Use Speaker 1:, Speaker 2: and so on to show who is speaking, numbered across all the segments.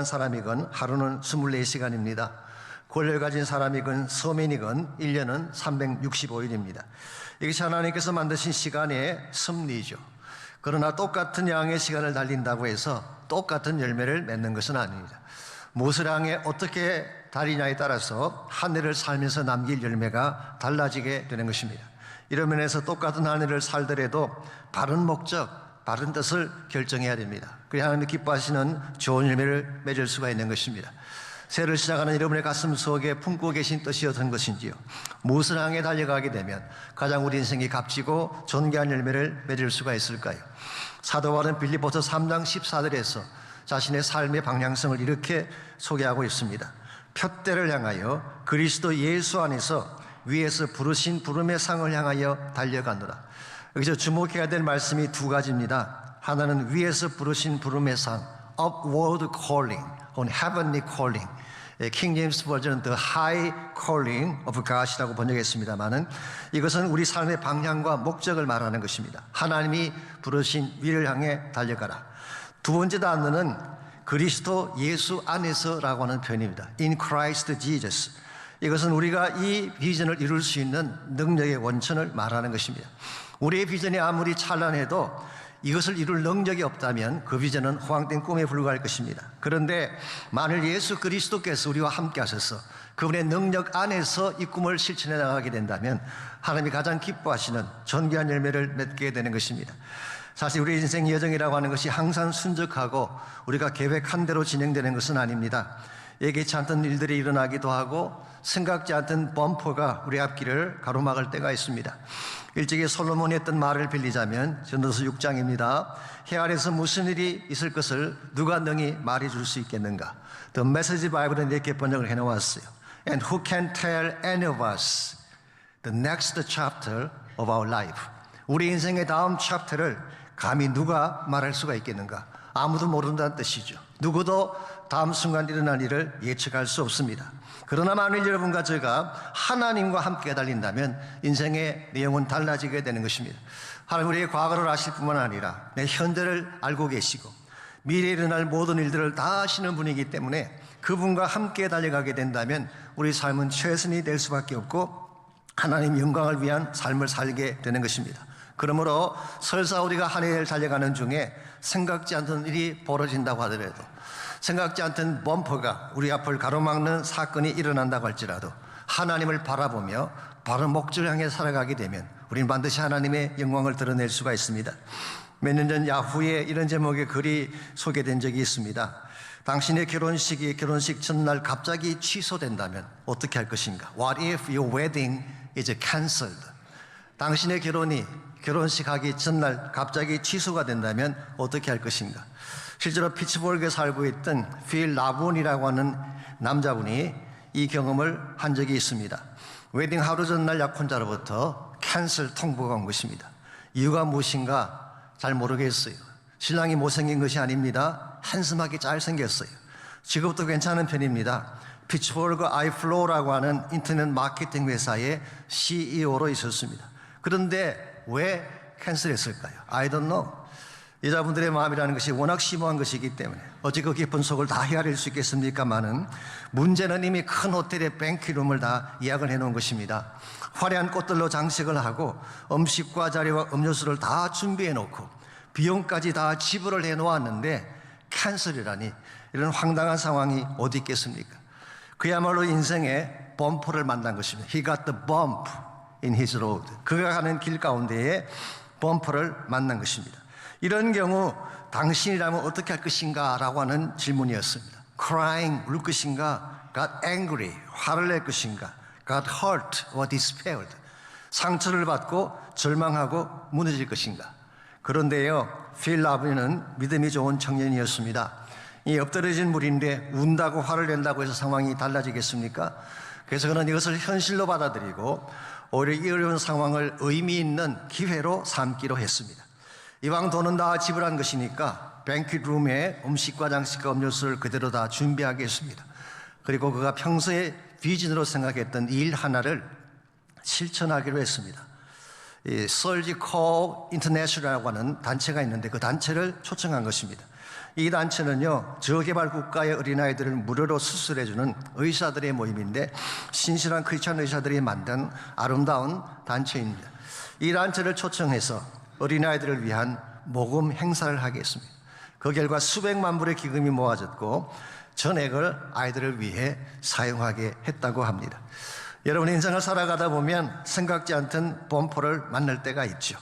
Speaker 1: 사람이건 하루는 24시간입니다. 권력을 가진 사람이건 서민이건 1년은 365일입니다. 이것이 하나님께서 만드신 시간의 섭리죠. 그러나 똑같은 양의 시간을 달린다고 해서 똑같은 열매를 맺는 것은 아닙니다. 무엇을 향해 어떻게 달리냐에 따라서 한 해를 살면서 남길 열매가 달라지게 되는 것입니다. 이런 면에서 똑같은 한 해를 살더라도 바른 목적, 바른 뜻을 결정해야 됩니다. 그래야 하나님이 기뻐하시는 좋은 열매를 맺을 수가 있는 것입니다. 새해를 시작하는 여러분의 가슴 속에 품고 계신 뜻이 어떤 것인지요, 무엇을 향해 달려가게 되면 가장 우리 인생이 값지고 존귀한 열매를 맺을 수가 있을까요? 사도 바울은 빌립보서 3장 14절에서 자신의 삶의 방향성을 이렇게 소개하고 있습니다. 표대를 향하여 그리스도 예수 안에서 위에서 부르신 부름의 상을 향하여 달려가노라. 여기서 주목해야 될 말씀이 두 가지입니다. 하나는 위에서 부르신 부름의 상, upward calling, 혹은 heavenly calling. 킹 제임스 버전은 the high calling of God이라고 번역했습니다만은 이것은 우리 삶의 방향과 목적을 말하는 것입니다. 하나님이 부르신 위를 향해 달려가라. 두 번째 단어는 그리스도 예수 안에서라고 하는 표현입니다. In Christ Jesus. 이것은 우리가 이 비전을 이룰 수 있는 능력의 원천을 말하는 것입니다. 우리의 비전이 아무리 찬란해도 이것을 이룰 능력이 없다면 그 비전은 허황된 꿈에 불과할 것입니다. 그런데 만일 예수 그리스도께서 우리와 함께 하셔서 그분의 능력 안에서 이 꿈을 실천해 나가게 된다면 하나님이 가장 기뻐하시는 존귀한 열매를 맺게 되는 것입니다. 사실 우리 인생 여정이라고 하는 것이 항상 순적하고 우리가 계획한 대로 진행되는 것은 아닙니다. 예기치 않던 일들이 일어나기도 하고 생각지 않던 범퍼가 우리 앞길을 가로막을 때가 있습니다. 일찍이 솔로몬이 했던 말을 빌리자면 전도서 6장입니다. 해 아래서 무슨 일이 있을 것을 누가 능히 말해줄 수 있겠는가. The Message Bible은 이렇게 번역을 해놓았어요. And who can tell any of us the next chapter of our life. 우리 인생의 다음 챕터를 감히 누가 말할 수가 있겠는가. 아무도 모른다는 뜻이죠. 누구도 다음 순간 일어날 일을 예측할 수 없습니다. 그러나 만일 여러분과 제가 하나님과 함께 달린다면 인생의 내용은 달라지게 되는 것입니다. 하나님 우리의 과거를 아실 뿐만 아니라 내 현재를 알고 계시고 미래에 일어날 모든 일들을 다 아시는 분이기 때문에 그분과 함께 달려가게 된다면 우리 삶은 최선이 될 수밖에 없고 하나님 영광을 위한 삶을 살게 되는 것입니다. 그러므로 설사 우리가 한 해를 달려가는 중에 생각지 않던 일이 벌어진다고 하더라도, 생각지 않던 범퍼가 우리 앞을 가로막는 사건이 일어난다고 할지라도 하나님을 바라보며 바로 목적을 향해 살아가게 되면 우리는 반드시 하나님의 영광을 드러낼 수가 있습니다. 몇 년 전 야후에 이런 제목의 글이 소개된 적이 있습니다. 당신의 결혼식 전날 갑자기 취소된다면 어떻게 할 것인가? What if your wedding is cancelled? 당신의 결혼식 하기 전날 갑자기 취소가 된다면 어떻게 할 것인가? 실제로 피츠버그에 살고 있던 필 라본이라고 하는 남자분이 이 경험을 한 적이 있습니다. 웨딩 하루 전날 약혼자로부터 캔슬 통보가 온 것입니다. 이유가 무엇인가 잘 모르겠어요. 신랑이 못생긴 것이 아닙니다. 핸섬하게 잘생겼어요. 직업도 괜찮은 편입니다. 피츠버그 아이플로우라고 하는 인터넷 마케팅 회사의 CEO로 있었습니다. 그런데 왜 캔슬했을까요? I don't know. 여자분들의 마음이라는 것이 워낙 심오한 것이기 때문에 어찌 그 깊은 속을 다 헤아릴 수 있겠습니까마는 문제는 이미 큰 호텔의 뱅키룸을 다 예약을 해놓은 것입니다. 화려한 꽃들로 장식을 하고 음식과 자리와 음료수를 다 준비해놓고 비용까지 다 지불을 해놓았는데 캔슬이라니, 이런 황당한 상황이 어디 있겠습니까? 그야말로 인생의 범퍼를 만난 것입니다. He got the bump in his road. 그가 가는 길 가운데에 범퍼를 만난 것입니다. 이런 경우 당신이라면 어떻게 할 것인가 라고 하는 질문이었습니다. Crying, 울 것인가? Got angry, 화를 낼 것인가? Got hurt or despaired, 상처를 받고 절망하고 무너질 것인가? 그런데요, 필 라본은 믿음이 좋은 청년이었습니다. 이 엎드러진 물인데 운다고 화를 낸다고 해서 상황이 달라지겠습니까? 그래서 그는 이것을 현실로 받아들이고 오히려 이 어려운 상황을 의미 있는 기회로 삼기로 했습니다. 이왕 돈은 다 지불한 것이니까 뱅킷룸에 음식과 장식과 음료수를 그대로 다 준비하겠습니다. 그리고 그가 평소에 비전으로 생각했던 일 하나를 실천하기로 했습니다. 이 Surgical International이라고 하는 단체가 있는데 그 단체를 초청한 것입니다. 이 단체는요, 저개발 국가의 어린아이들을 무료로 수술해주는 의사들의 모임인데 신실한 크리스찬 의사들이 만든 아름다운 단체입니다. 이 단체를 초청해서 어린아이들을 위한 모금 행사를 하겠습니다. 그 결과 수백만 불의 기금이 모아졌고 전액을 아이들을 위해 사용하게 했다고 합니다. 여러분, 인생을 살아가다 보면 생각지 않던 범퍼를 만날 때가 있죠.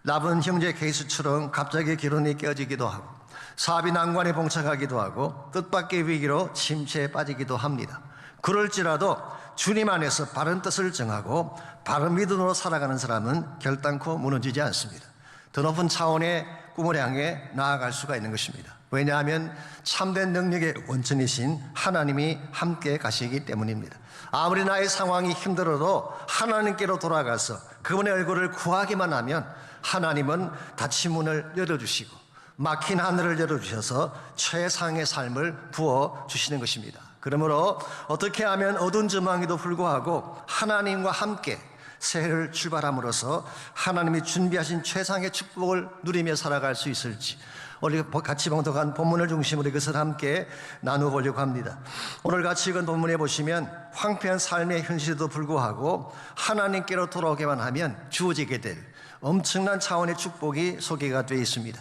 Speaker 1: 나쁜 형제 케이스처럼 갑자기 결혼이 깨어지기도 하고 사업이 난관에 봉착하기도 하고 뜻밖의 위기로 침체에 빠지기도 합니다. 그럴지라도 주님 안에서 바른 뜻을 정하고 바른 믿음으로 살아가는 사람은 결단코 무너지지 않습니다. 더 높은 차원의 꿈을 향해 나아갈 수가 있는 것입니다. 왜냐하면 참된 능력의 원천이신 하나님이 함께 가시기 때문입니다. 아무리 나의 상황이 힘들어도 하나님께로 돌아가서 그분의 얼굴을 구하기만 하면 하나님은 닫힌 문을 열어주시고 막힌 하늘을 열어주셔서 최상의 삶을 부어주시는 것입니다. 그러므로 어떻게 하면 어두운 전망에도 불구하고 하나님과 함께 새해를 출발함으로써 하나님이 준비하신 최상의 축복을 누리며 살아갈 수 있을지 우리 같이 봉독한 본문을 중심으로 이것을 함께 나누어보려고 합니다. 오늘 같이 읽은 본문에 보시면 황폐한 삶의 현실에도 불구하고 하나님께로 돌아오기만 하면 주어지게 될 엄청난 차원의 축복이 소개가 되어 있습니다.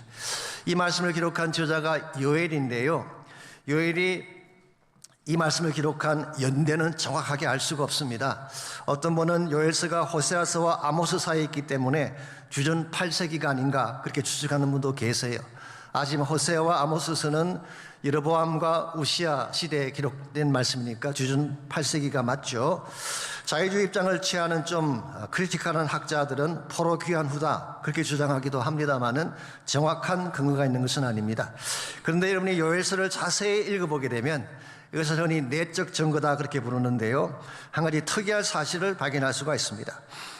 Speaker 1: 이 말씀을 기록한 저자가 요엘인데요, 요엘이 이 말씀을 기록한 연대는 정확하게 알 수가 없습니다. 어떤 분은 요엘서가 호세아서와 아모스 사이에 있기 때문에 주전 8세기가 아닌가 그렇게 추측하는 분도 계세요. 아시면 호세아와 아모스서는 여로보암과 우시아 시대에 기록된 말씀이니까 주전 8세기가 맞죠. 자유주의 입장을 취하는 좀 크리티컬한 학자들은 포로 귀환 후다 그렇게 주장하기도 합니다마는 정확한 근거가 있는 것은 아닙니다. 그런데 여러분이 요엘서를 자세히 읽어보게 되면 이것을 흔히 내적 증거다 그렇게 부르는데요, 한 가지 특이한 사실을 발견할 수가 있습니다.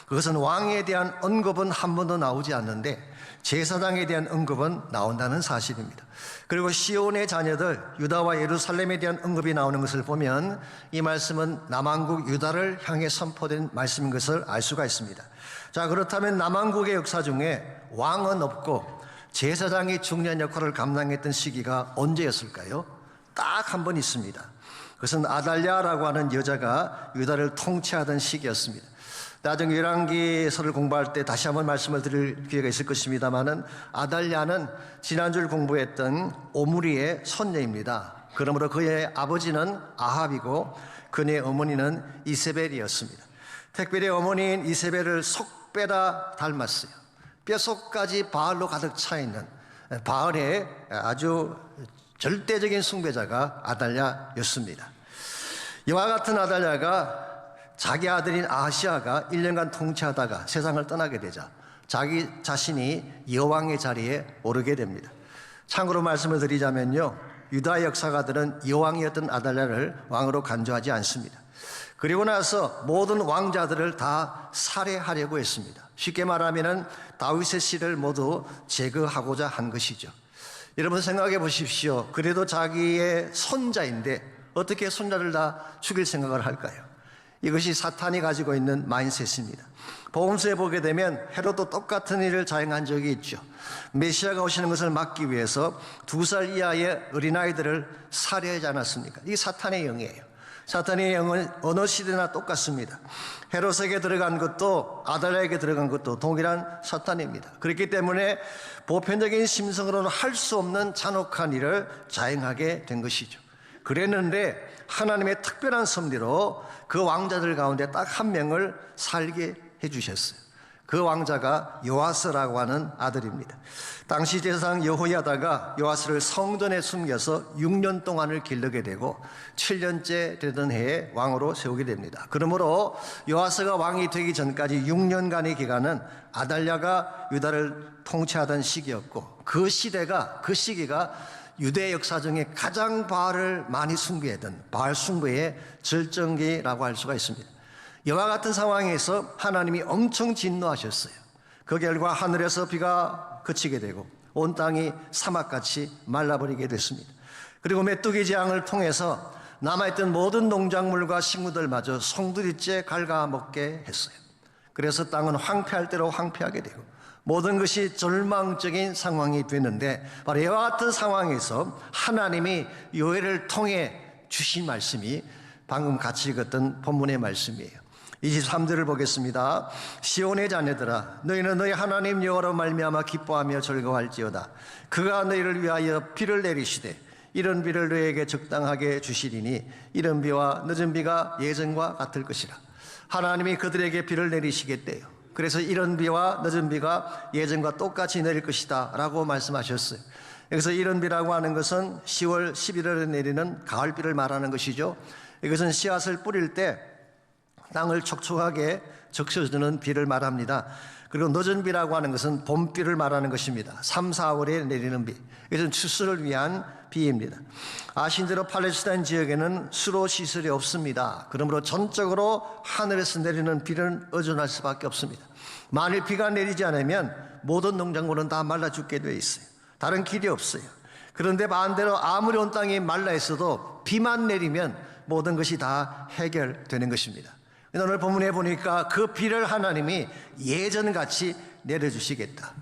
Speaker 1: 그것은 왕에 대한 언급은 한 번도 나오지 않는데 제사장에 대한 언급은 나온다는 사실입니다. 그리고 시온의 자녀들 유다와 예루살렘에 대한 언급이 나오는 것을 보면 이 말씀은 남왕국 유다를 향해 선포된 말씀인 것을 알 수가 있습니다. 자, 그렇다면 남왕국의 역사 중에 왕은 없고 제사장이 중요한 역할을 감당했던 시기가 언제였을까요? 딱 한 번 있습니다. 그것은 아달랴라고 하는 여자가 유다를 통치하던 시기였습니다. 나중에 열왕기서를 공부할 때 다시 한번 말씀을 드릴 기회가 있을 것입니다마는 아달랴는 지난주를 공부했던 오므리의 손녀입니다. 그러므로 그의 아버지는 아합이고 그의 어머니는 이세벨이었습니다. 특별히 어머니인 이세벨을 속배다 닮았어요. 뼛속까지 바알로 가득 차 있는 바알의 아주 절대적인 숭배자가 아달랴였습니다. 이와 같은 아달랴가 자기 아들인 아하시아가 1년간 통치하다가 세상을 떠나게 되자 자기 자신이 여왕의 자리에 오르게 됩니다. 참고로 말씀을 드리자면요, 유다 역사가들은 여왕이었던 아달랴를 왕으로 간주하지 않습니다. 그리고 나서 모든 왕자들을 다 살해하려고 했습니다. 쉽게 말하면 다윗의 씨를 모두 제거하고자 한 것이죠. 여러분 생각해 보십시오. 그래도 자기의 손자인데 어떻게 손자를 다 죽일 생각을 할까요? 이것이 사탄이 가지고 있는 마인셋입니다. 복음서에 보게 되면 헤롯도 똑같은 일을 자행한 적이 있죠. 메시아가 오시는 것을 막기 위해서 2살 이하의 어린아이들을 살해하지 않았습니까? 이게 사탄의 영이에요. 사탄의 영은 어느 시대나 똑같습니다. 헤롯에게 들어간 것도 아달랴에게 들어간 것도 동일한 사탄입니다. 그렇기 때문에 보편적인 심성으로는 할 수 없는 잔혹한 일을 자행하게 된 것이죠. 그랬는데 하나님의 특별한 섭리로 그 왕자들 가운데 딱 한 명을 살게 해주셨어요. 그 왕자가 요아스라고 하는 아들입니다. 당시 제사장 여호야다가 요아스를 성전에 숨겨서 6년 동안을 기르게 되고 7년째 되던 해에 왕으로 세우게 됩니다. 그러므로 요아스가 왕이 되기 전까지 6년간의 기간은 아달랴가 유다를 통치하던 시기였고 그 시기가 유대 역사 중에 가장 바알을 많이 숭배했던 바알 숭배의 절정기라고 할 수가 있습니다. 이와 같은 상황에서 하나님이 엄청 진노하셨어요. 그 결과 하늘에서 비가 그치게 되고 온 땅이 사막같이 말라버리게 됐습니다. 그리고 메뚜기 재앙을 통해서 남아있던 모든 농작물과 식물들마저 송두리째 갉아먹게 했어요. 그래서 땅은 황폐할 대로 황폐하게 되고 모든 것이 절망적인 상황이 됐는데 바로 이와 같은 상황에서 하나님이 요엘을 통해 주신 말씀이 방금 같이 읽었던 본문의 말씀이에요. 23절을 보겠습니다. 시온의 자녀들아, 너희는 너희 하나님 여호와로 말미암아 기뻐하며 즐거워할지어다. 그가 너희를 위하여 비를 내리시되 이런 비를 너희에게 적당하게 주시리니 이런 비와 늦은 비가 예전과 같을 것이라. 하나님이 그들에게 비를 내리시겠대요. 그래서 이런 비와 늦은 비가 예전과 똑같이 내릴 것이다 라고 말씀하셨어요. 여기서 이런 비라고 하는 것은 10월 11월에 내리는 가을비를 말하는 것이죠. 이것은 씨앗을 뿌릴 때 땅을 촉촉하게 적셔주는 비를 말합니다. 그리고 늦은 비라고 하는 것은 봄비를 말하는 것입니다. 3, 4월에 내리는 비. 이것은 추수를 위한 비입니다. 아신 대로 팔레스타인 지역에는 수로 시설이 없습니다. 그러므로 전적으로 하늘에서 내리는 비는 의존할 수밖에 없습니다. 만일 비가 내리지 않으면 모든 농작물은 다 말라 죽게 되어 있어요. 다른 길이 없어요. 그런데 반대로 아무리 온 땅이 말라 있어도 비만 내리면 모든 것이 다 해결되는 것입니다. 오늘 본문에 보니까 그 비를 하나님이 예전같이 내려주시겠다.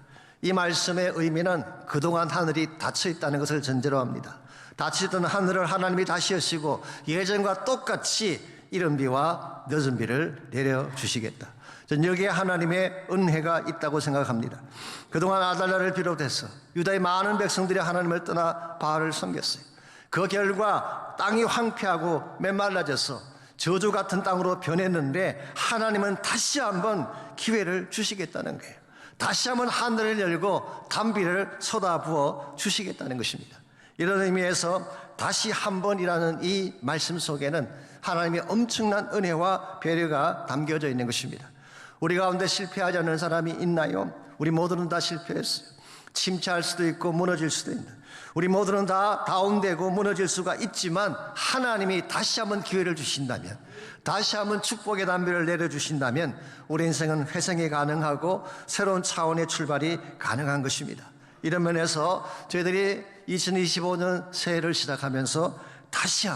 Speaker 1: 이 말씀의 의미는 그동안 하늘이 닫혀 있다는 것을 전제로 합니다. 닫혀있던 하늘을 하나님이 다시 여시고 예전과 똑같이 이른 비와 늦은 비를 내려주시겠다. 전 여기에 하나님의 은혜가 있다고 생각합니다. 그동안 아달랴를 비롯해서 유다의 많은 백성들이 하나님을 떠나 바알을 섬겼어요. 그 결과 땅이 황폐하고 메말라져서 저주 같은 땅으로 변했는데 하나님은 다시 한번 기회를 주시겠다는 거예요. 다시 한번 하늘을 열고 단비를 쏟아부어 주시겠다는 것입니다. 이런 의미에서 다시 한번이라는 이 말씀 속에는 하나님의 엄청난 은혜와 배려가 담겨져 있는 것입니다. 우리 가운데 실패하지 않는 사람이 있나요? 우리 모두는 다 실패했어요. 침체할 수도 있고 무너질 수도 있는, 우리 모두는 다 다운되고 무너질 수가 있지만 하나님이 다시 한번 기회를 주신다면, 다시 한번 축복의 담비를 내려주신다면 우리 인생은 회생이 가능하고 새로운 차원의 출발이 가능한 것입니다. 이런 면에서 저희들이 2025년 새해를 시작하면서 다시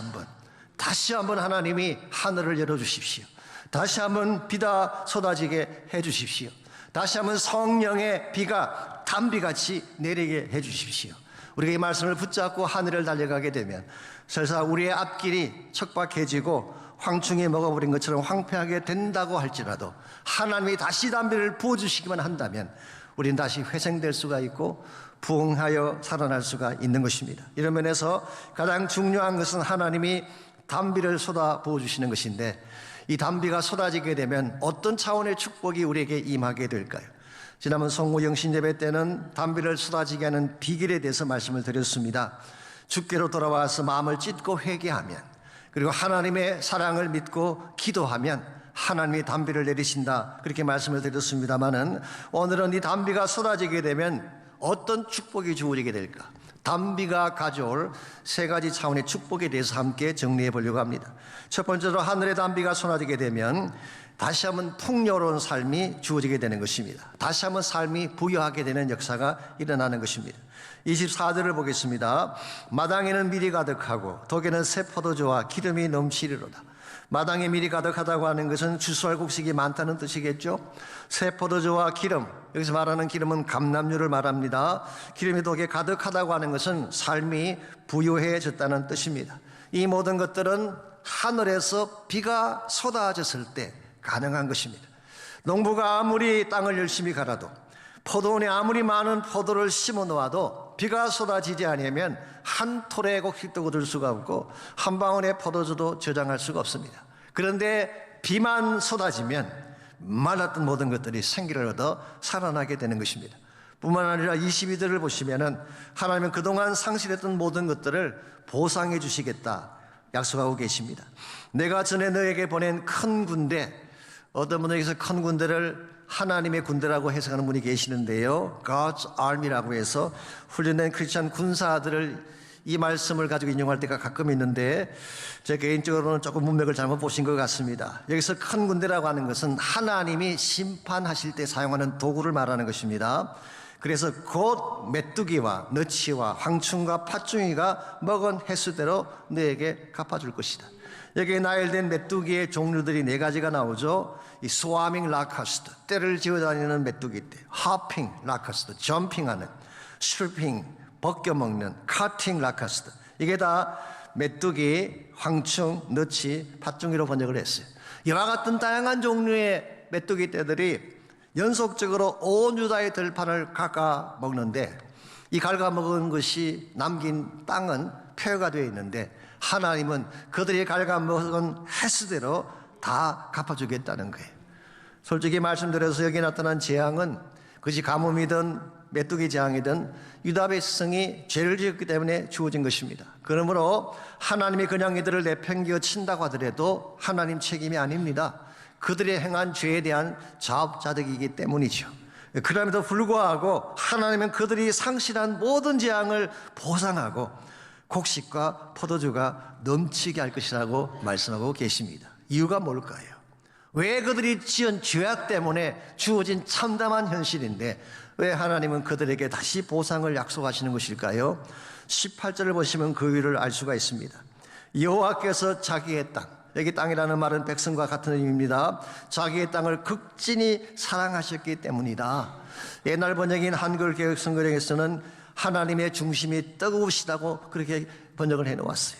Speaker 1: 한번 하나님이 하늘을 열어주십시오. 다시 한번 비가 쏟아지게 해주십시오. 다시 한번 성령의 비가 단비같이 내리게 해주십시오. 우리가 이 말씀을 붙잡고 하늘을 달려가게 되면 설사 우리의 앞길이 척박해지고 황충이 먹어버린 것처럼 황폐하게 된다고 할지라도 하나님이 다시 단비를 부어주시기만 한다면 우리는 다시 회생될 수가 있고 부흥하여 살아날 수가 있는 것입니다. 이런 면에서 가장 중요한 것은 하나님이 단비를 쏟아 부어주시는 것인데, 이 단비가 쏟아지게 되면 어떤 차원의 축복이 우리에게 임하게 될까요? 지난번 성모 영신예배 때는 단비를 쏟아지게 하는 비결에 대해서 말씀을 드렸습니다. 주께로 돌아와서 마음을 찢고 회개하면, 그리고 하나님의 사랑을 믿고 기도하면 하나님이 단비를 내리신다, 그렇게 말씀을 드렸습니다마는 오늘은 이 단비가 쏟아지게 되면 어떤 축복이 주어지게 될까? 단비가 가져올 세 가지 차원의 축복에 대해서 함께 정리해 보려고 합니다. 첫 번째로 하늘의 단비가 쏟아지게 되면 다시 한번 풍요로운 삶이 주어지게 되는 것입니다. 다시 한번 삶이 부여하게 되는 역사가 일어나는 것입니다. 24절을 보겠습니다. 마당에는 밀이 가득하고 독에는 새 포도주와 기름이 넘치리로다. 마당에 밀이 가득하다고 하는 것은 주수할 곡식이 많다는 뜻이겠죠. 새 포도주와 기름, 여기서 말하는 기름은 감람유를 말합니다. 기름이 독에 가득하다고 하는 것은 삶이 부유해졌다는 뜻입니다. 이 모든 것들은 하늘에서 비가 쏟아졌을 때 가능한 것입니다. 농부가 아무리 땅을 열심히 갈아도, 포도원에 아무리 많은 포도를 심어 놓아도 비가 쏟아지지 않으면 한 톨의 곡식도 거둘 수가 없고 한 방울의 포도주도 저장할 수가 없습니다. 그런데 비만 쏟아지면 말랐던 모든 것들이 생기를 얻어 살아나게 되는 것입니다. 뿐만 아니라 22절을 보시면은 하나님은 그동안 상실했던 모든 것들을 보상해 주시겠다 약속하고 계십니다. 내가 전에 너에게 보낸 큰 군대, 어떤 분에게서 큰 군대를 하나님의 군대라고 해석하는 분이 계시는데요, God's Army라고 해서 훈련된 크리스찬 군사들을 이 말씀을 가지고 인용할 때가 가끔 있는데 제 개인적으로는 조금 문맥을 잘못 보신 것 같습니다. 여기서 큰 군대라고 하는 것은 하나님이 심판하실 때 사용하는 도구를 말하는 것입니다. 그래서 곧 메뚜기와 너치와 황충과 팥중이가 먹은 횟수대로 너에게 갚아줄 것이다. 여기에 나열된 메뚜기의 종류들이 네 가지가 나오죠. 이 스와밍 라카스트, 떼를 지어다니는 메뚜기떼, 하핑 라카스트, 점핑하는, 슐핑 벗겨먹는, 카팅 라카스트. 이게 다 메뚜기, 황충, 너치, 팥중이로 번역을 했어요. 이와 같은 다양한 종류의 메뚜기 떼들이 연속적으로 온 유다의 들판을 갉아 먹는데, 이 갉아 먹은 것이 남긴 땅은 폐허가 되어 있는데 하나님은 그들이 갉아 먹은 횟수대로 다 갚아주겠다는 거예요. 솔직히 말씀드려서 여기 나타난 재앙은 그것이 가뭄이든 메뚜기 재앙이든 유다 백성이 죄를 지었기 때문에 주어진 것입니다. 그러므로 하나님이 그냥 이들을 내팽개쳐 친다고 하더라도 하나님 책임이 아닙니다. 그들의 행한 죄에 대한 자업자득이기 때문이죠. 그럼에도 불구하고 하나님은 그들이 상실한 모든 재앙을 보상하고 곡식과 포도주가 넘치게 할 것이라고 말씀하고 계십니다. 이유가 뭘까요? 왜 그들이 지은 죄악 때문에 주어진 참담한 현실인데 왜 하나님은 그들에게 다시 보상을 약속하시는 것일까요? 18절을 보시면 그 이유를 알 수가 있습니다. 여호와께서 자기의 땅, 여기 땅이라는 말은 백성과 같은 의미입니다. 자기의 땅을 극진히 사랑하셨기 때문이다. 옛날 번역인 한글 개혁 성경에서는 하나님의 중심이 뜨거우시다고 그렇게 번역을 해놓았어요.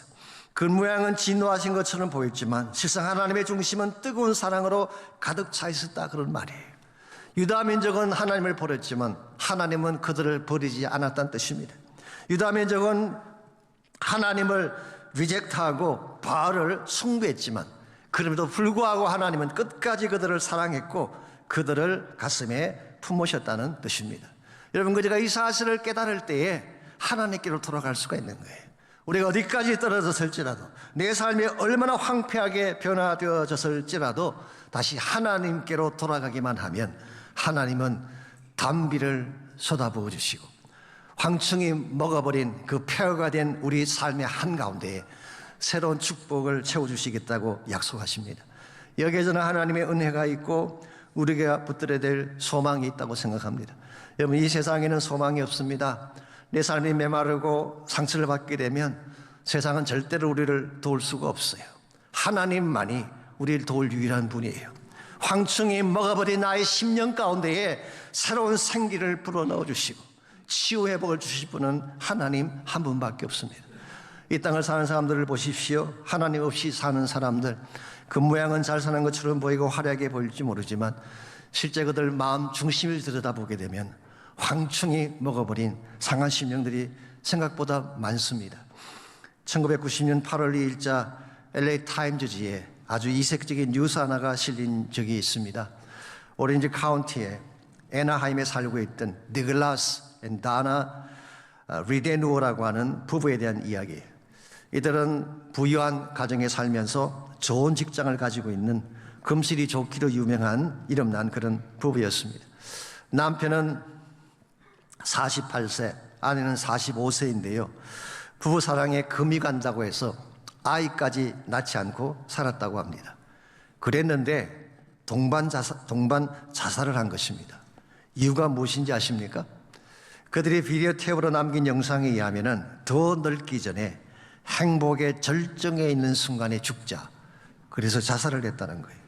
Speaker 1: 그 모양은 진노하신 것처럼 보였지만 실상 하나님의 중심은 뜨거운 사랑으로 가득 차 있었다, 그런 말이에요. 유다 민족은 하나님을 버렸지만 하나님은 그들을 버리지 않았다는 뜻입니다. 유다 민족은 하나님을 리젝트하고 바알을 숭배했지만 그럼에도 불구하고 하나님은 끝까지 그들을 사랑했고 그들을 가슴에 품으셨다는 뜻입니다. 여러분, 우리가 이 사실을 깨달을 때에 하나님께로 돌아갈 수가 있는 거예요. 우리가 어디까지 떨어졌을지라도, 내 삶이 얼마나 황폐하게 변화되어졌을지라도 다시 하나님께로 돌아가기만 하면 하나님은 단비를 쏟아부어 주시고 황충이 먹어버린 그 폐허가 된 우리 삶의 한가운데에 새로운 축복을 채워주시겠다고 약속하십니다. 여기에 저는 하나님의 은혜가 있고 우리가 붙들어야 될 소망이 있다고 생각합니다. 여러분, 이 세상에는 소망이 없습니다. 내 삶이 메마르고 상처를 받게 되면 세상은 절대로 우리를 도울 수가 없어요. 하나님만이 우리를 도울 유일한 분이에요. 황충이 먹어버린 나의 심령 가운데에 새로운 생기를 불어넣어 주시고 치유회복을 주실 분은 하나님 한 분밖에 없습니다. 이 땅을 사는 사람들을 보십시오. 하나님 없이 사는 사람들, 그 모양은 잘 사는 것처럼 보이고 화려하게 보일지 모르지만 실제 그들 마음 중심을 들여다보게 되면 황충이 먹어버린 상한 심령들이 생각보다 많습니다. 1990년 8월 2일자 LA 타임즈지에 아주 이색적인 뉴스 하나가 실린 적이 있습니다. 오렌지 카운티에 애나하임에 살고 있던 니글라스 앤 다나 리데누어라고 하는 부부에 대한 이야기예요. 이들은 부유한 가정에 살면서 좋은 직장을 가지고 있는 금실이 좋기로 유명한 이름난 그런 부부였습니다. 남편은 48세, 아내는 45세인데요. 부부 사랑에 금이 간다고 해서 아이까지 낳지 않고 살았다고 합니다. 그랬는데 동반 자살을 한 것입니다. 이유가 무엇인지 아십니까? 그들이 비디오 테이프로 남긴 영상에 의하면 더 늙기 전에 행복의 절정에 있는 순간에 죽자, 그래서 자살을 했다는 거예요.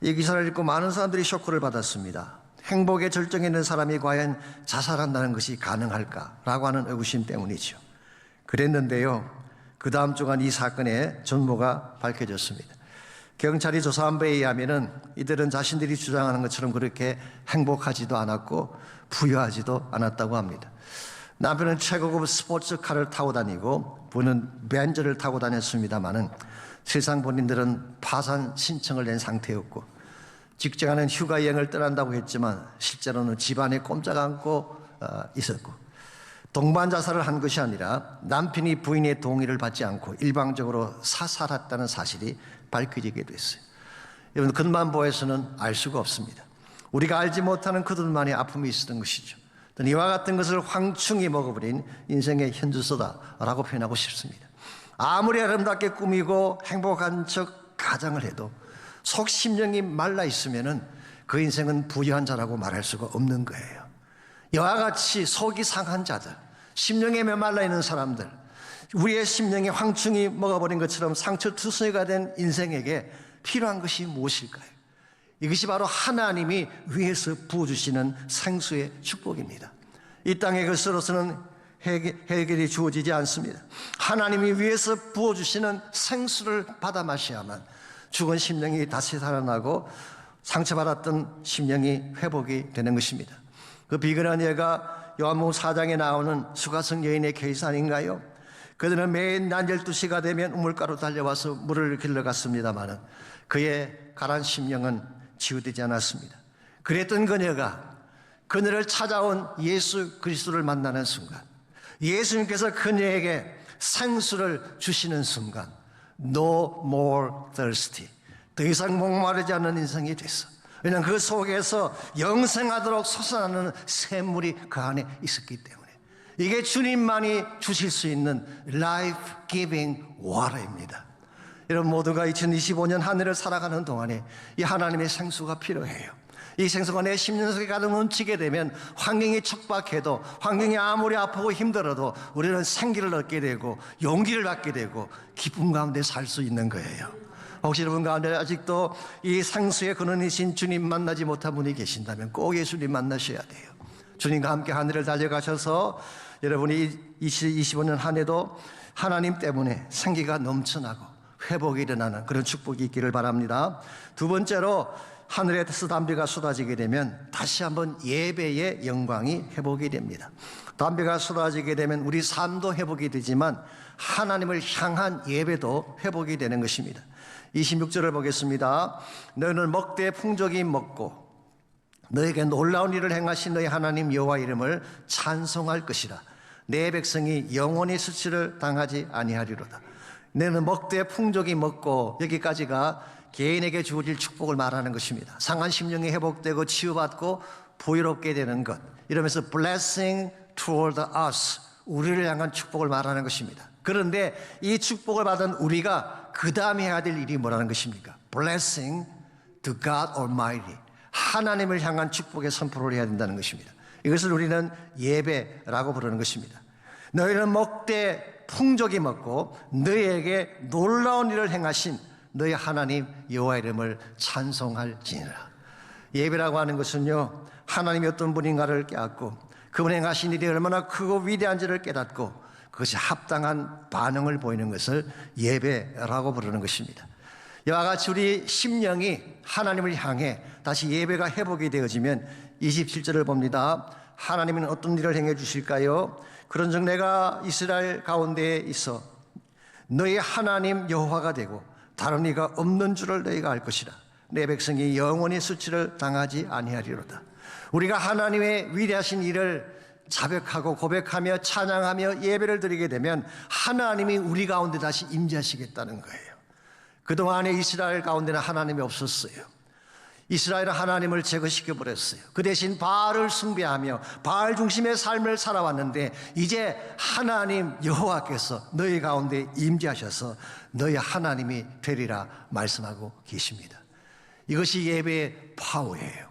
Speaker 1: 이 기사를 읽고 많은 사람들이 쇼크를 받았습니다. 행복의 절정에 있는 사람이 과연 자살한다는 것이 가능할까라고 하는 의구심 때문이죠. 그랬는데요, 그 다음 주간 이 사건의 전모가 밝혀졌습니다. 경찰이 조사한 바에 의하면 이들은 자신들이 주장하는 것처럼 그렇게 행복하지도 않았고 부유하지도 않았다고 합니다. 남편은 최고급 스포츠카를 타고 다니고 부는 벤츠를 타고 다녔습니다마는 세상 본인들은 파산 신청을 낸 상태였고 직장하는 휴가 여행을 떠난다고 했지만 실제로는 집안에 꼼짝 않고 있었고 동반 자살을 한 것이 아니라 남편이 부인의 동의를 받지 않고 일방적으로 사살했다는 사실이 밝혀지게 됐어요. 여러분, 그것만 보여서는 알 수가 없습니다. 우리가 알지 못하는 그들만의 아픔이 있었던 것이죠. 이와 같은 것을 황충이 먹어버린 인생의 현주소다라고 표현하고 싶습니다. 아무리 아름답게 꾸미고 행복한 척 가장을 해도 속 심령이 말라 있으면은 그 인생은 부유한 자라고 말할 수가 없는 거예요. 이와 같이 속이 상한 자들, 심령에 메말라 있는 사람들, 우리의 심령에 황충이 먹어버린 것처럼 상처투성이가 된 인생에게 필요한 것이 무엇일까요? 이것이 바로 하나님이 위에서 부어주시는 생수의 축복입니다. 이 땅의 것으로서는 해결이 주어지지 않습니다. 하나님이 위에서 부어주시는 생수를 받아 마셔야만 죽은 심령이 다시 살아나고 상처받았던 심령이 회복이 되는 것입니다. 그 비근한 예가 요한복음 4장에 나오는 수가성 여인의 케이스 아닌가요? 그들은 매일 낮 12시가 되면 우물가로 달려와서 물을 길러갔습니다마는 그의 가란 심령은 치유되지 않았습니다. 그랬던 그녀가 그녀를 찾아온 예수 그리스도를 만나는 순간, 예수님께서 그녀에게 생수를 주시는 순간 No more thirsty, 더 이상 목마르지 않는 인생이 됐어. 왜냐하면 그 속에서 영생하도록 솟아나는 샘물이 그 안에 있었기 때문에. 이게 주님만이 주실 수 있는 life-giving water입니다. 여러분 모두가 2025년 한 해를 살아가는 동안에 이 하나님의 생수가 필요해요. 이 생수가 내 심령 속에 가득 넘치게 되면 환경이 척박해도, 환경이 아무리 아프고 힘들어도 우리는 생기를 얻게 되고 용기를 받게 되고 기쁨 가운데 살 수 있는 거예요. 혹시 여러분 가운데 아직도 이 생수의 근원이신 주님 만나지 못한 분이 계신다면 꼭 예수님 만나셔야 돼요. 주님과 함께 하늘을 달려가셔서 여러분이 2025년 한 해도 하나님 때문에 생기가 넘쳐나고 회복이 일어나는 그런 축복이 있기를 바랍니다. 두 번째로, 하늘에서 담비가 쏟아지게 되면 다시 한번 예배의 영광이 회복이 됩니다. 담비가 쏟아지게 되면 우리 삶도 회복이 되지만 하나님을 향한 예배도 회복이 되는 것입니다. 26절을 보겠습니다. 너희는 먹되 풍족이 먹고 너에게 놀라운 일을 행하신 너희 하나님 여호와 이름을 찬송할 것이라. 내 백성이 영원히 수치를 당하지 아니하리로다. 너는 먹되 풍족이 먹고, 여기까지가 개인에게 주어질 축복을 말하는 것입니다. 상한 심령이 회복되고 치유받고 부유롭게 되는 것, 이러면서 blessing toward us, 우리를 향한 축복을 말하는 것입니다. 그런데 이 축복을 받은 우리가 그 다음에 해야 될 일이 뭐라는 것입니까? blessing to God Almighty, 하나님을 향한 축복의 선포를 해야 된다는 것입니다. 이것을 우리는 예배라고 부르는 것입니다. 너희는 먹되 풍족이 먹고 너희에게 놀라운 일을 행하신 너희 하나님 여호와 이름을 찬송할지니라. 예배라고 하는 것은요, 하나님이 어떤 분인가를 깨닫고 그분이 행하신 일이 얼마나 크고 위대한지를 깨닫고 그것이 합당한 반응을 보이는 것을 예배라고 부르는 것입니다. 이와 같이 우리 심령이 하나님을 향해 다시 예배가 회복이 되어지면 27절을 봅니다. 하나님은 어떤 일을 행해 주실까요? 그런즉 내가 이스라엘 가운데에 있어 너희 하나님 여호와가 되고 다른 이가 없는 줄을 너희가 알 것이라. 내 백성이 영원히 수치를 당하지 아니하리로다. 우리가 하나님의 위대하신 일을 자백하고 고백하며 찬양하며 예배를 드리게 되면 하나님이 우리 가운데 다시 임재하시겠다는 거예요. 그동안에 이스라엘 가운데는 하나님이 없었어요. 이스라엘은 하나님을 제거시켜버렸어요. 그 대신 바알을 숭배하며 바알 중심의 삶을 살아왔는데 이제 하나님 여호와께서 너희 가운데 임재하셔서 너희 하나님이 되리라 말씀하고 계십니다. 이것이 예배의 파워예요.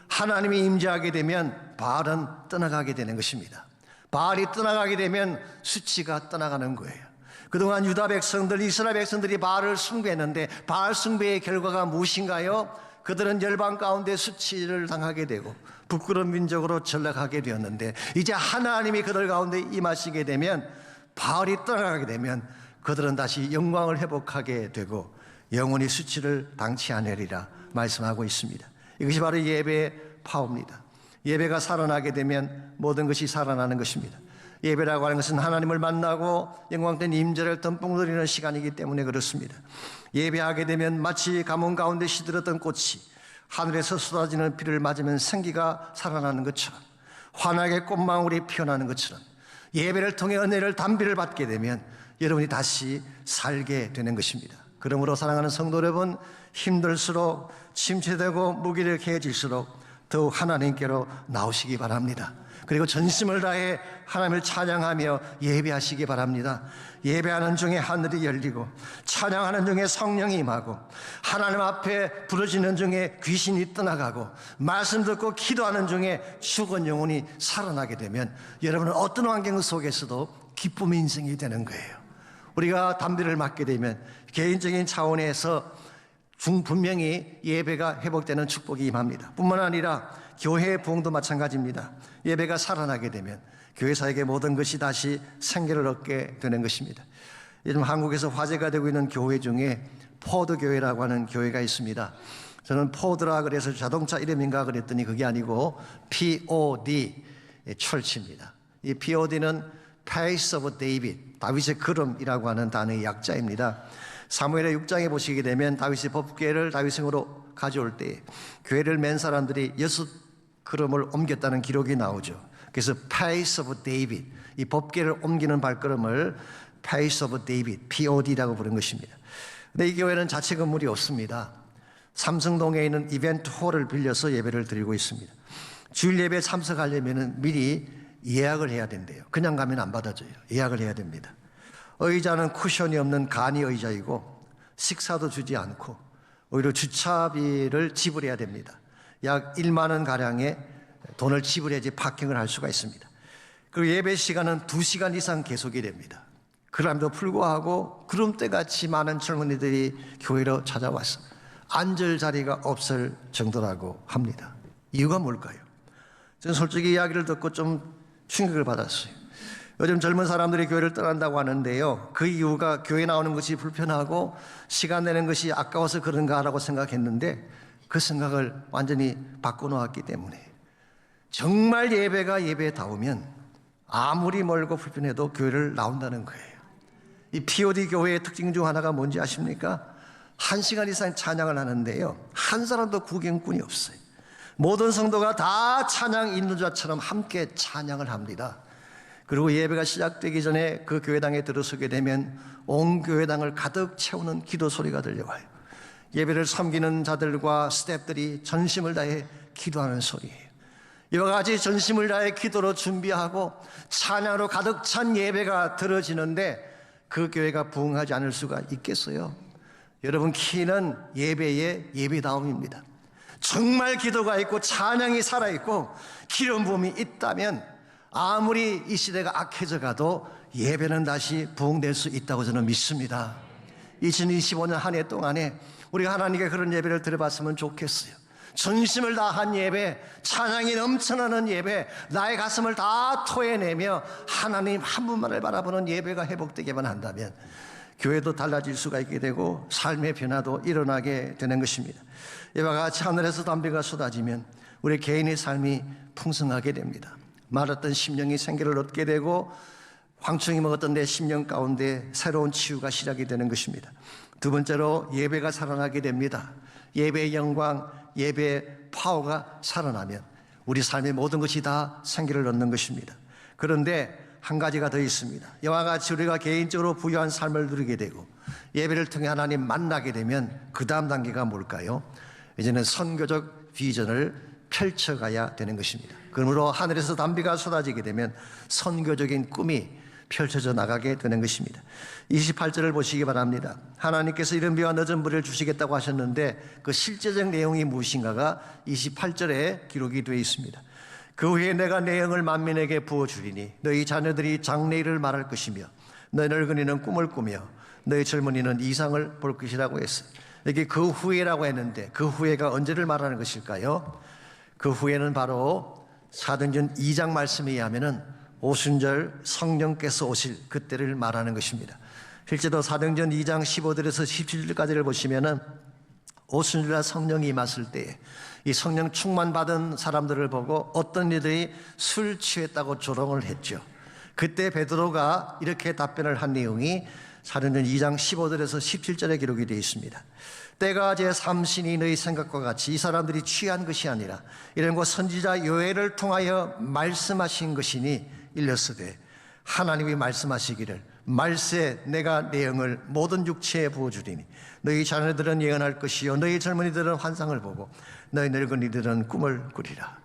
Speaker 1: 하나님이 임재하게 되면 바알은 떠나가게 되는 것입니다. 바알이 떠나가게 되면 수치가 떠나가는 거예요. 그동안 유다 백성들, 이스라엘 백성들이 바알을 숭배했는데 바알 숭배의 결과가 무엇인가요? 그들은 열방 가운데 수치를 당하게 되고 부끄러운 민족으로 전락하게 되었는데 이제 하나님이 그들 가운데 임하시게 되면, 바알이 떠나가게 되면 그들은 다시 영광을 회복하게 되고 영원히 수치를 당치 않으리라 말씀하고 있습니다. 이것이 바로 예배의 파워입니다. 예배가 살아나게 되면 모든 것이 살아나는 것입니다. 예배라고 하는 것은 하나님을 만나고 영광된 임재를 듬뿍 누리는 시간이기 때문에 그렇습니다. 예배하게 되면 마치 가뭄 가운데 시들었던 꽃이 하늘에서 쏟아지는 비를 맞으면 생기가 살아나는 것처럼, 환하게 꽃망울이 피어나는 것처럼 예배를 통해 은혜를 담비를 받게 되면 여러분이 다시 살게 되는 것입니다. 그러므로 사랑하는 성도 여러분, 힘들수록 침체되고 무기력해질수록 더욱 하나님께로 나오시기 바랍니다. 그리고 전심을 다해 하나님을 찬양하며 예배하시기 바랍니다. 예배하는 중에 하늘이 열리고 찬양하는 중에 성령이 임하고 하나님 앞에 부르짖는 중에 귀신이 떠나가고 말씀 듣고 기도하는 중에 죽은 영혼이 살아나게 되면 여러분은 어떤 환경 속에서도 기쁨의 인생이 되는 거예요. 우리가 담배를 맞게 되면 개인적인 차원에서 분명히 예배가 회복되는 축복이 임합니다. 뿐만 아니라 교회의 부흥도 마찬가지입니다. 예배가 살아나게 되면 교회사에게 모든 것이 다시 생기를 얻게 되는 것입니다. 요즘 한국에서 화제가 되고 있는 교회 중에 포드교회라고 하는 교회가 있습니다. 저는 포드라 그래서 자동차 이름인가 그랬더니 그게 아니고 POD 철치입니다. 이 POD는 Pace of David, 다윗의 걸음이라고 하는 단어의 약자입니다. 사무엘의 6장에 보시게 되면 다윗이 법궤를 다윗성으로 가져올 때 궤를 맨 사람들이 6걸음을 옮겼다는 기록이 나오죠. 그래서 Pace of David, 이 법궤를 옮기는 발걸음을 Pace of David, POD라고 부른 것입니다. 근데 이 교회는 자체 건물이 없습니다. 삼성동에 있는 이벤트 홀을 빌려서 예배를 드리고 있습니다. 주일 예배에 참석하려면 미리 예약을 해야 된대요. 그냥 가면 안 받아줘요. 예약을 해야 됩니다. 의자는 쿠션이 없는 간이 의자이고 식사도 주지 않고 오히려 주차비를 지불해야 됩니다. 약 1만 원 가량의 돈을 지불해야지 파킹을 할 수가 있습니다. 그리고 예배 시간은 2시간 이상 계속이 됩니다. 그럼에도 불구하고 구름대같이 많은 젊은이들이 교회로 찾아와서 앉을 자리가 없을 정도라고 합니다. 이유가 뭘까요? 저는 솔직히 이야기를 듣고 좀 충격을 받았어요. 요즘 젊은 사람들이 교회를 떠난다고 하는데요, 그 이유가 교회 나오는 것이 불편하고 시간 내는 것이 아까워서 그런가라고 생각했는데 그 생각을 완전히 바꿔놓았기 때문에 정말 예배가 예배다우면 아무리 멀고 불편해도 교회를 나온다는 거예요. 이 POD 교회의 특징 중 하나가 뭔지 아십니까? 1시간 이상 찬양을 하는데요, 한 사람도 구경꾼이 없어요. 모든 성도가 다 찬양 인도자처럼 함께 찬양을 합니다. 그리고 예배가 시작되기 전에 그 교회당에 들어서게 되면 온 교회당을 가득 채우는 기도 소리가 들려와요. 예배를 섬기는 자들과 스태프들이 전심을 다해 기도하는 소리예요. 이와 같이 전심을 다해 기도로 준비하고 찬양으로 가득 찬 예배가 들어지는데 그 교회가 부흥하지 않을 수가 있겠어요? 여러분, 키는 예배의 예배다움입니다. 정말 기도가 있고 찬양이 살아있고 기름 부음이 있다면 아무리 이 시대가 악해져 가도 예배는 다시 부흥될 수 있다고 저는 믿습니다. 2025년 한 해 동안에 우리가 하나님께 그런 예배를 드려봤으면 좋겠어요. 전심을 다한 예배, 찬양이 넘쳐나는 예배, 나의 가슴을 다 토해내며 하나님 한 분만을 바라보는 예배가 회복되기만 한다면 교회도 달라질 수가 있게 되고 삶의 변화도 일어나게 되는 것입니다. 이와 같이 하늘에서 담비가 쏟아지면 우리 개인의 삶이 풍성하게 됩니다. 말았던 심령이 생기를 얻게 되고 황충이 먹었던 내 심령 가운데 새로운 치유가 시작이 되는 것입니다. 두 번째로 예배가 살아나게 됩니다. 예배의 영광, 예배의 파워가 살아나면 우리 삶의 모든 것이 다 생기를 얻는 것입니다. 그런데 한 가지가 더 있습니다. 이와 같이 우리가 개인적으로 부유한 삶을 누리게 되고 예배를 통해 하나님 만나게 되면 그 다음 단계가 뭘까요? 이제는 선교적 비전을 펼쳐가야 되는 것입니다. 그러므로 하늘에서 담비가 쏟아지게 되면 선교적인 꿈이 펼쳐져 나가게 되는 것입니다. 28절을 보시기 바랍니다. 하나님께서 이른 비와 늦은 물을 주시겠다고 하셨는데 그 실제적 내용이 무엇인가가 28절에 기록이 되어 있습니다. 그 후에 내가 내 영을 만민에게 부어주리니 너희 자녀들이 장래일을 말할 것이며 너희 늙은이는 꿈을 꾸며 너희 젊은이는 이상을 볼 것이라고 했어요. 여기 그 후에라고 했는데 그 후에가 언제를 말하는 것일까요? 그 후에는 바로 사도행전 2장 말씀에 의하면은 오순절 성령께서 오실 그때를 말하는 것입니다. 실제로 사도행전 2장 15절에서 17절까지를 보시면은 오순절날 성령이 임했을 때 이 성령 충만 받은 사람들을 보고 어떤 이들이 술 취했다고 조롱을 했죠. 그때 베드로가 이렇게 답변을 한 내용이 사도행전 2장 15절에서 17절에 기록이 되어 있습니다. 때가 제 삼신이 너희 생각과 같이 이 사람들이 취한 것이 아니라 이런 것 선지자 요엘을 통하여 말씀하신 것이니 일렀으되 하나님이 말씀하시기를 말세 내가 내 영을 모든 육체에 부어주리니 너희 자녀들은 예언할 것이요 너희 젊은이들은 환상을 보고 너희 늙은이들은 꿈을 꾸리라.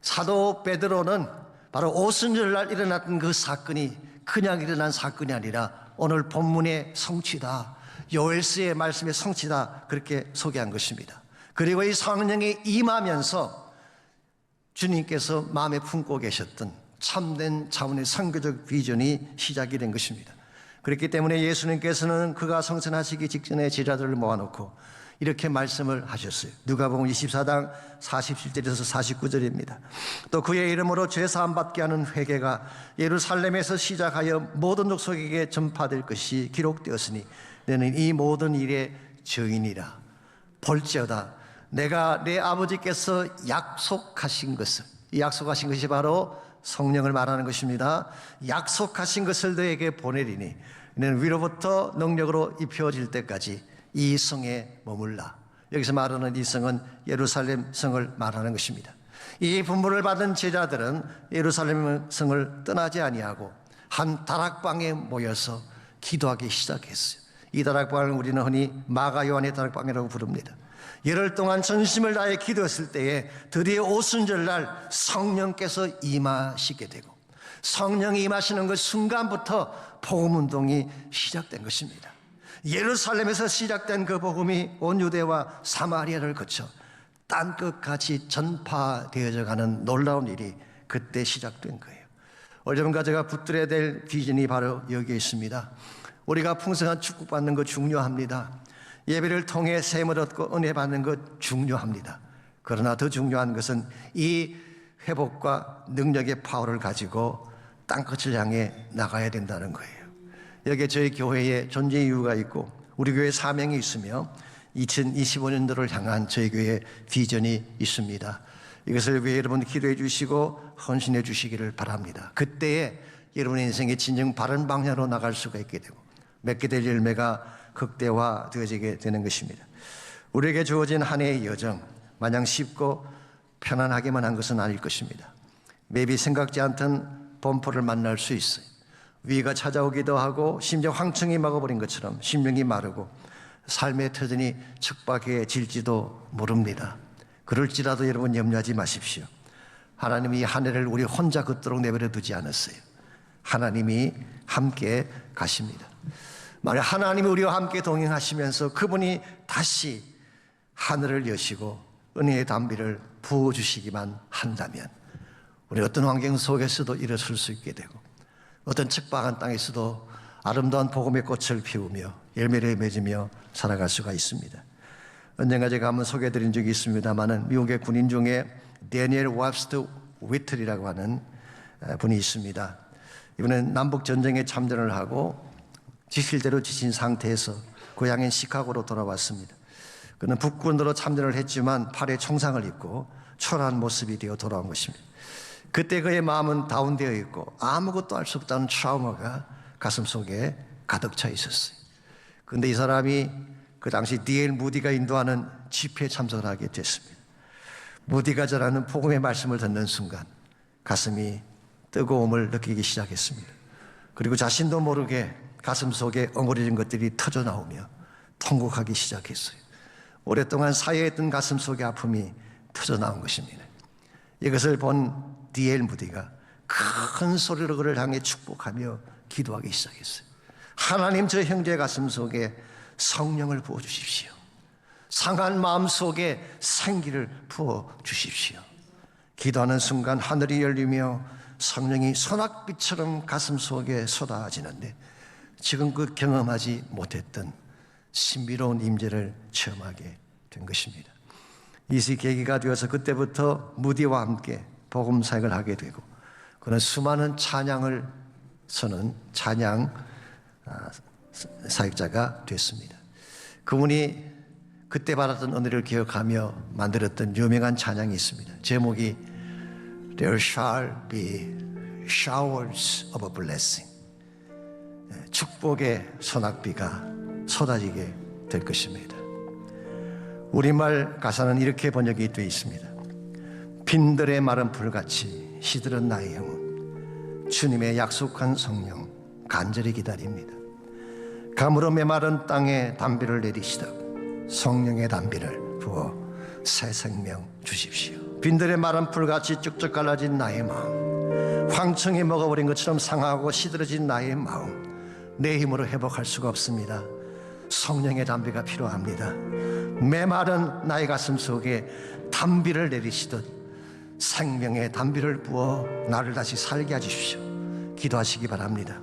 Speaker 1: 사도 베드로는 바로 오순절날 일어났던 그 사건이 그냥 일어난 사건이 아니라 오늘 본문의 성취다, 요엘서의 말씀의 성취다, 그렇게 소개한 것입니다. 그리고 이 성령이 임하면서 주님께서 마음에 품고 계셨던 참된 차원의 선교적 비전이 시작이 된 것입니다. 그렇기 때문에 예수님께서는 그가 성천하시기 직전에 제자들을 모아놓고 이렇게 말씀을 하셨어요. 누가복음 24장 47절에서 49절입니다. 또 그의 이름으로 죄사함 받게 하는 회개가 예루살렘에서 시작하여 모든 족속에게 전파될 것이 기록되었으니 너는 이 모든 일의 증인이라. 볼지어다 내가 내 아버지께서 약속하신 것을, 이 약속하신 것이 바로 성령을 말하는 것입니다. 약속하신 것을 너에게 보내리니 너는 위로부터 능력으로 입혀질 때까지 이 성에 머물라. 여기서 말하는 이 성은 예루살렘 성을 말하는 것입니다. 이 분부를 받은 제자들은 예루살렘 성을 떠나지 아니하고 한 다락방에 모여서 기도하기 시작했어요. 이 다락방을 우리는 흔히 마가 요한의 다락방이라고 부릅니다. 열흘 동안 전심을 다해 기도했을 때에 드디어 오순절날 성령께서 임하시게 되고, 성령이 임하시는 그 순간부터 복음운동이 시작된 것입니다. 예루살렘에서 시작된 그 복음이 온 유대와 사마리아를 거쳐 땅끝까지 전파되어져 가는 놀라운 일이 그때 시작된 거예요. 오늘과 제가 붙들어야 될 비전이 바로 여기에 있습니다. 우리가 풍성한 축복받는 것 중요합니다. 예배를 통해 셈을 얻고 은혜 받는 것 중요합니다. 그러나 더 중요한 것은 이 회복과 능력의 파워를 가지고 땅끝을 향해 나가야 된다는 거예요. 여기에 저희 교회의 존재 이유가 있고 우리 교회 사명이 있으며 2025년도를 향한 저희 교회의 비전이 있습니다. 이것을 위해 여러분 기도해 주시고 헌신해 주시기를 바랍니다. 그때에 여러분의 인생의 진정 바른 방향으로 나갈 수가 있게 되고 맺게 될 열매가 극대화되어지게 되는 것입니다. 우리에게 주어진 한 해의 여정, 마냥 쉽고 편안하게만 한 것은 아닐 것입니다. maybe 생각지 않던 범퍼를 만날 수 있어요. 위기가 찾아오기도 하고 심지어 황충이 막아버린 것처럼 심령이 마르고 삶의 터전이 척박해질지도 모릅니다. 그럴지라도 여러분 염려하지 마십시오. 하나님이 한 해를 우리 혼자 걷도록 내버려 두지 않았어요. 하나님이 함께 가십니다. 만약 하나님이 우리와 함께 동행하시면서 그분이 다시 하늘을 여시고 은혜의 담비를 부어주시기만 한다면 우리 어떤 환경 속에서도 일어설 수 있게 되고 어떤 척박한 땅에서도 아름다운 복음의 꽃을 피우며 열매를 맺으며 살아갈 수가 있습니다. 언젠가 제가 한번 소개해드린 적이 있습니다마는 미국의 군인 중에 데니엘 웹스터 위틀이라고 하는 분이 있습니다. 이분은 남북전쟁에 참전을 하고 지실대로 지친 상태에서 고향인 시카고로 돌아왔습니다. 그는 북군으로 참전을 했지만 팔에 총상을 입고 초라한 모습이 되어 돌아온 것입니다. 그때 그의 마음은 다운되어 있고 아무것도 알 수 없다는 트라우마가 가슴속에 가득 차 있었어요. 그런데 이 사람이 그 당시 D.L. 무디가 인도하는 집회에 참석을 하게 됐습니다. 무디가 전하는 복음의 말씀을 듣는 순간 가슴이 뜨거움을 느끼기 시작했습니다. 그리고 자신도 모르게 가슴 속에 엉거려진 것들이 터져 나오며 통곡하기 시작했어요. 오랫동안 사여했던 가슴 속의 아픔이 터져 나온 것입니다. 이것을 본 D.L. 무디가 큰 소리로 그를 향해 축복하며 기도하기 시작했어요. 하나님, 저 형제의 가슴 속에 성령을 부어주십시오. 상한 마음 속에 생기를 부어주십시오. 기도하는 순간 하늘이 열리며 성령이 소낙비처럼 가슴 속에 쏟아지는데 지금 그 경험하지 못했던 신비로운 임재를 체험하게 된 것입니다. 이것이 계기가 되어서 그때부터 무디와 함께 복음 사역을 하게 되고 그는 수많은 찬양을 서는 찬양 사역자가 됐습니다. 그분이 그때 받았던 은혜를 기억하며 만들었던 유명한 찬양이 있습니다. 제목이 There shall be showers of a blessing. 축복의 소낙비가 쏟아지게 될 것입니다. 우리말 가사는 이렇게 번역이 되어 있습니다. 빈들의 마른 풀같이 시들은 나의 영혼 주님의 약속한 성령 간절히 기다립니다. 가물어 메마른 땅에 담비를 내리시다고 성령의 담비를 부어 새 생명 주십시오. 빈들의 마른 풀같이 쭉쭉 갈라진 나의 마음, 황청이 먹어버린 것처럼 상하고 시들어진 나의 마음, 내 힘으로 회복할 수가 없습니다. 성령의 담비가 필요합니다. 메마른 나의 가슴 속에 담비를 내리시듯 생명의 담비를 부어 나를 다시 살게 해주십시오. 기도하시기 바랍니다.